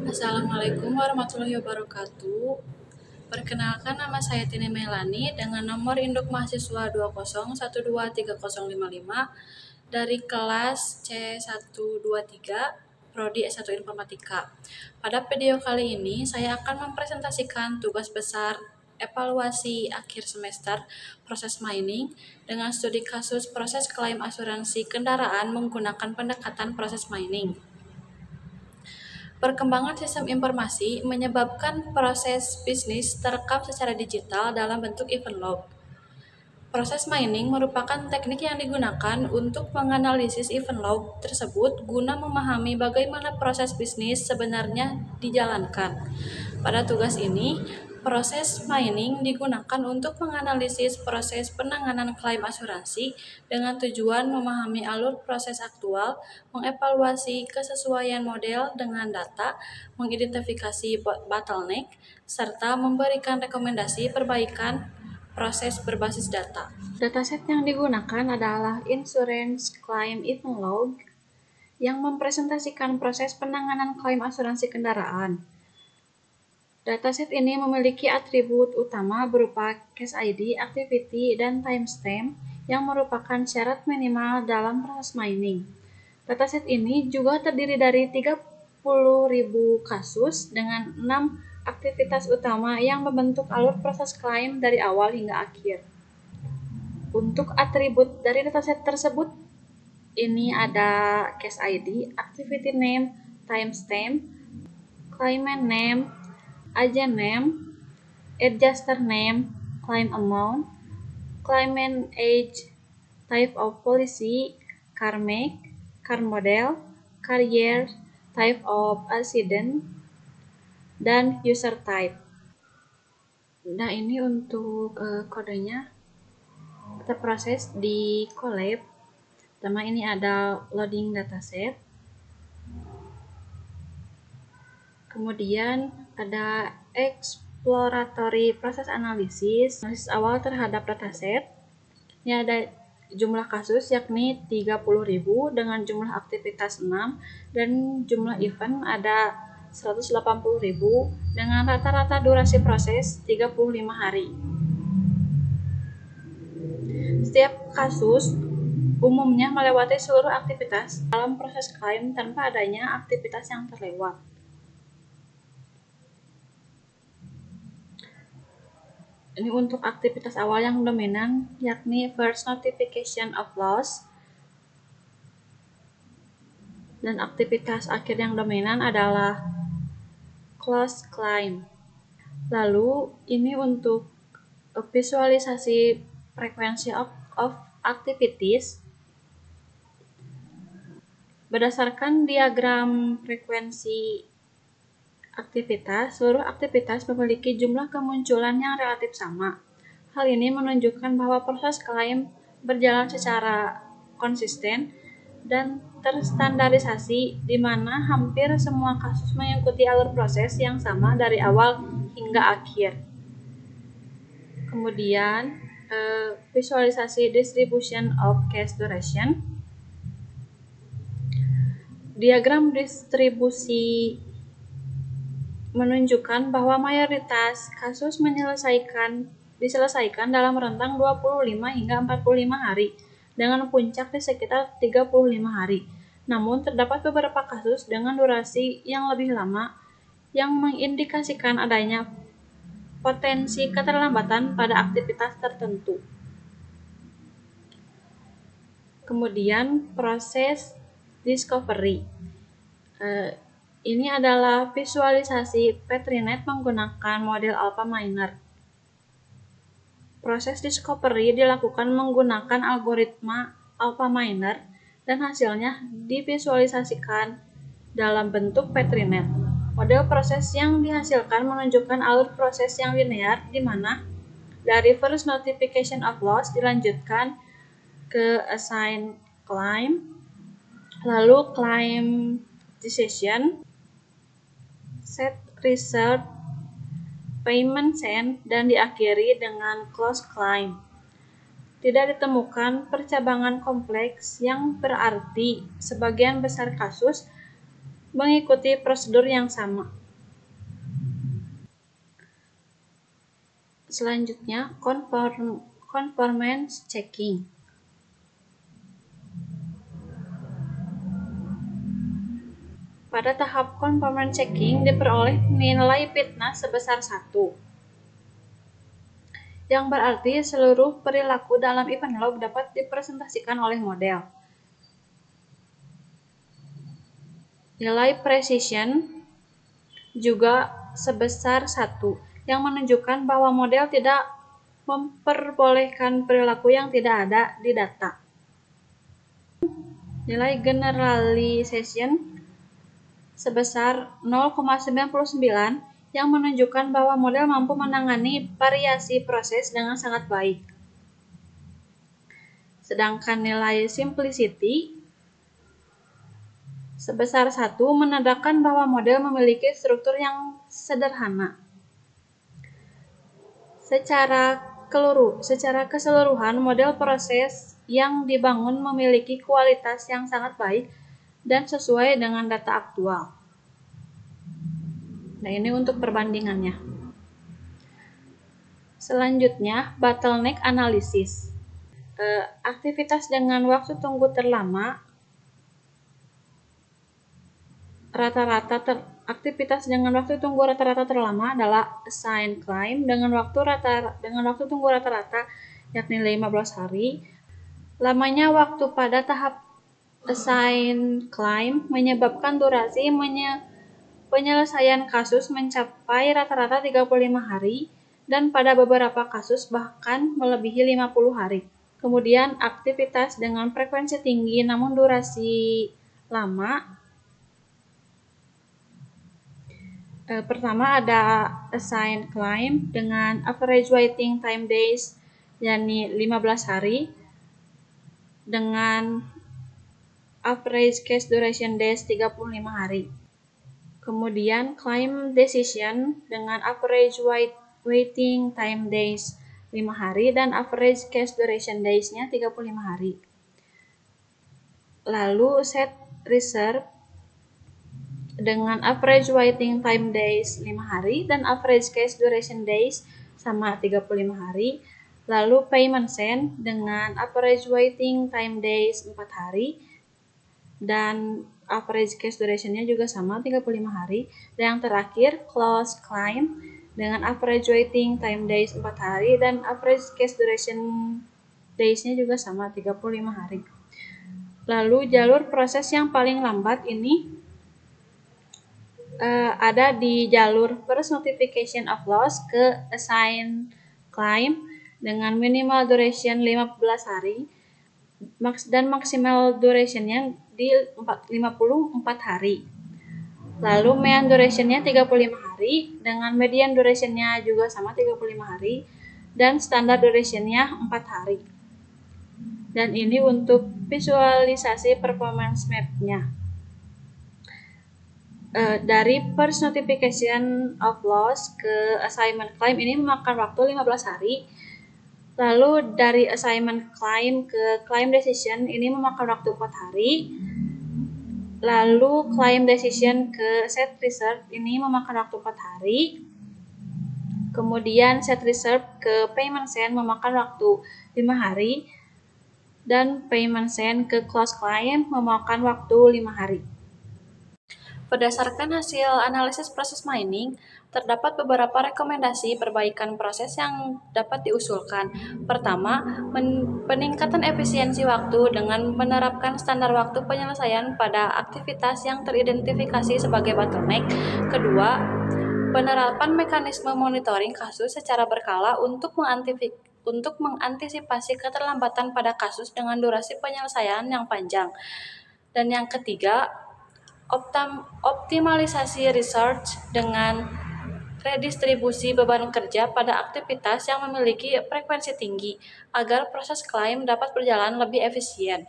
Assalamualaikum warahmatullahi wabarakatuh. Perkenalkan, nama saya Tini Melani dengan nomor induk mahasiswa 201230055 dari kelas C123 Prodi S1 Informatika. Pada video kali ini saya akan mempresentasikan tugas besar evaluasi akhir semester proses mining dengan studi kasus proses klaim asuransi kendaraan menggunakan pendekatan proses mining. Perkembangan sistem informasi menyebabkan proses bisnis terekam secara digital dalam bentuk event log. Proses mining merupakan teknik yang digunakan untuk menganalisis event log tersebut guna memahami bagaimana proses bisnis sebenarnya dijalankan. Pada tugas ini, proses mining digunakan untuk menganalisis proses penanganan klaim asuransi dengan tujuan memahami alur proses aktual, mengevaluasi kesesuaian model dengan data, mengidentifikasi bottleneck, serta memberikan rekomendasi perbaikan proses berbasis data. Dataset yang digunakan adalah Insurance Claim Event Log yang mempresentasikan proses penanganan klaim asuransi kendaraan. Dataset ini memiliki atribut utama berupa case ID, activity, dan timestamp yang merupakan syarat minimal dalam proses mining. Dataset ini juga terdiri dari 30.000 kasus dengan 6 aktivitas utama yang membentuk alur proses klaim dari awal hingga akhir. Untuk atribut dari dataset tersebut, ini ada case ID, activity name, timestamp, claimant name, agent name, adjuster name, claim amount, claimant age, type of policy, car make, car model, car year, type of accident, dan user type. Nah, ini untuk kodenya. Kita proses di Colab. Pertama ini ada loading dataset. Kemudian ada exploratory proses analisis awal terhadap dataset. Ini ada jumlah kasus yakni 30.000 dengan jumlah aktivitas 6 dan jumlah event ada 180.000 dengan rata-rata durasi proses 35 hari. Setiap kasus umumnya melewati seluruh aktivitas dalam proses klaim tanpa adanya aktivitas yang terlewat. Ini untuk aktivitas awal yang dominan, yakni first notification of loss. Dan aktivitas akhir yang dominan adalah close claim. Lalu, ini untuk visualisasi frekuensi of activities. Berdasarkan diagram frekuensi aktivitas, seluruh aktivitas memiliki jumlah kemunculan yang relatif sama. Hal ini menunjukkan bahwa proses klaim berjalan secara konsisten dan terstandarisasi, di mana hampir semua kasus mengikuti alur proses yang sama dari awal hingga akhir. Kemudian, visualisasi distribution of case duration. Diagram distribusi menunjukkan bahwa mayoritas kasus diselesaikan dalam rentang 25 hingga 45 hari dengan puncak di sekitar 35 hari. Namun terdapat beberapa kasus dengan durasi yang lebih lama yang mengindikasikan adanya potensi keterlambatan pada aktivitas tertentu. Kemudian proses discovery. Ini adalah visualisasi PetriNet menggunakan model AlphaMiner. Proses discovery dilakukan menggunakan algoritma AlphaMiner dan hasilnya divisualisasikan dalam bentuk PetriNet. Model proses yang dihasilkan menunjukkan alur proses yang linear di mana dari first notification of loss dilanjutkan ke assign claim, lalu claim decision, set result, payment sent, dan diakhiri dengan close claim. Tidak ditemukan percabangan kompleks yang berarti sebagian besar kasus mengikuti prosedur yang sama. Selanjutnya, conformance checking. Pada tahap conformance checking diperoleh nilai fitness sebesar 1, yang berarti seluruh perilaku dalam event log dapat dipresentasikan oleh model. Nilai precision juga sebesar 1, yang menunjukkan bahwa model tidak memperbolehkan perilaku yang tidak ada di data. Nilai generalization sebesar 0,99, yang menunjukkan bahwa model mampu menangani variasi proses dengan sangat baik. Sedangkan nilai simplicity sebesar 1 menandakan bahwa model memiliki struktur yang sederhana. Secara keseluruhan, model proses yang dibangun memiliki kualitas yang sangat baik dan sesuai dengan data aktual. Nah, ini untuk perbandingannya. Selanjutnya, bottleneck analysis. Aktivitas dengan waktu tunggu terlama terlama adalah assign climb dengan waktu tunggu rata-rata yakni 15 hari. Lamanya waktu pada tahap assign climb menyebabkan durasi penyelesaian kasus mencapai rata-rata 35 hari dan pada beberapa kasus bahkan melebihi 50 hari. Kemudian aktivitas dengan frekuensi tinggi namun durasi lama. Pertama ada assign climb dengan average waiting time days yakni 15 hari dengan average case duration days 35 hari. Kemudian claim decision dengan average waiting time days 5 hari dan average case duration days-nya 35 hari. Lalu set reserve dengan average waiting time days 5 hari dan average case duration days sama 35 hari. Lalu payment send dengan average waiting time days 4 hari dan average case duration-nya juga sama 35 hari. Dan yang terakhir close claim dengan average waiting time days 4 hari dan average case duration days-nya juga sama 35 hari. Lalu jalur proses yang paling lambat ini ada di jalur first notification of loss ke assign claim dengan minimal duration 15 hari dan maksimal duration-nya di 54 hari. Lalu mean duration-nya 35 hari dengan median duration-nya juga sama 35 hari dan standard duration-nya 4 hari. Dan ini untuk visualisasi performance map-nya. Dari first notification of loss ke assignment claim ini memakan waktu 15 hari. Lalu dari assignment claim ke claim decision ini memakan waktu 4 hari. Lalu claim decision ke set reserve ini memakan waktu 4 hari. Kemudian set reserve ke payment send memakan waktu 5 hari. Dan payment send ke close claim memakan waktu 5 hari. Berdasarkan hasil analisis proses mining, terdapat beberapa rekomendasi perbaikan proses yang dapat diusulkan. Pertama, peningkatan efisiensi waktu dengan menerapkan standar waktu penyelesaian pada aktivitas yang teridentifikasi sebagai bottleneck. Kedua, penerapan mekanisme monitoring kasus secara berkala untuk mengantisipasi keterlambatan pada kasus dengan durasi penyelesaian yang panjang. Dan yang ketiga, optimalisasi research dengan redistribusi beban kerja pada aktivitas yang memiliki frekuensi tinggi agar proses klaim dapat berjalan lebih efisien.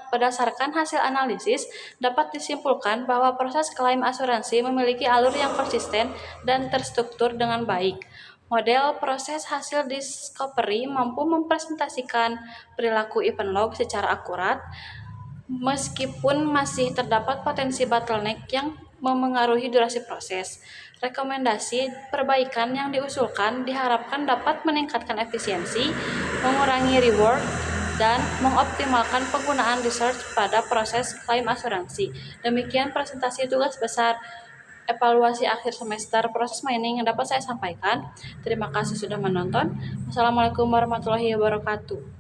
Berdasarkan hasil analisis, dapat disimpulkan bahwa proses klaim asuransi memiliki alur yang konsisten dan terstruktur dengan baik. Model proses hasil discovery mampu mempresentasikan perilaku event log secara akurat. Meskipun masih terdapat potensi bottleneck yang memengaruhi durasi proses, rekomendasi perbaikan yang diusulkan diharapkan dapat meningkatkan efisiensi, mengurangi rework, dan mengoptimalkan penggunaan research pada proses klaim asuransi. Demikian presentasi tugas besar evaluasi akhir semester proses mining yang dapat saya sampaikan. Terima kasih sudah menonton. Wassalamualaikum warahmatullahi wabarakatuh.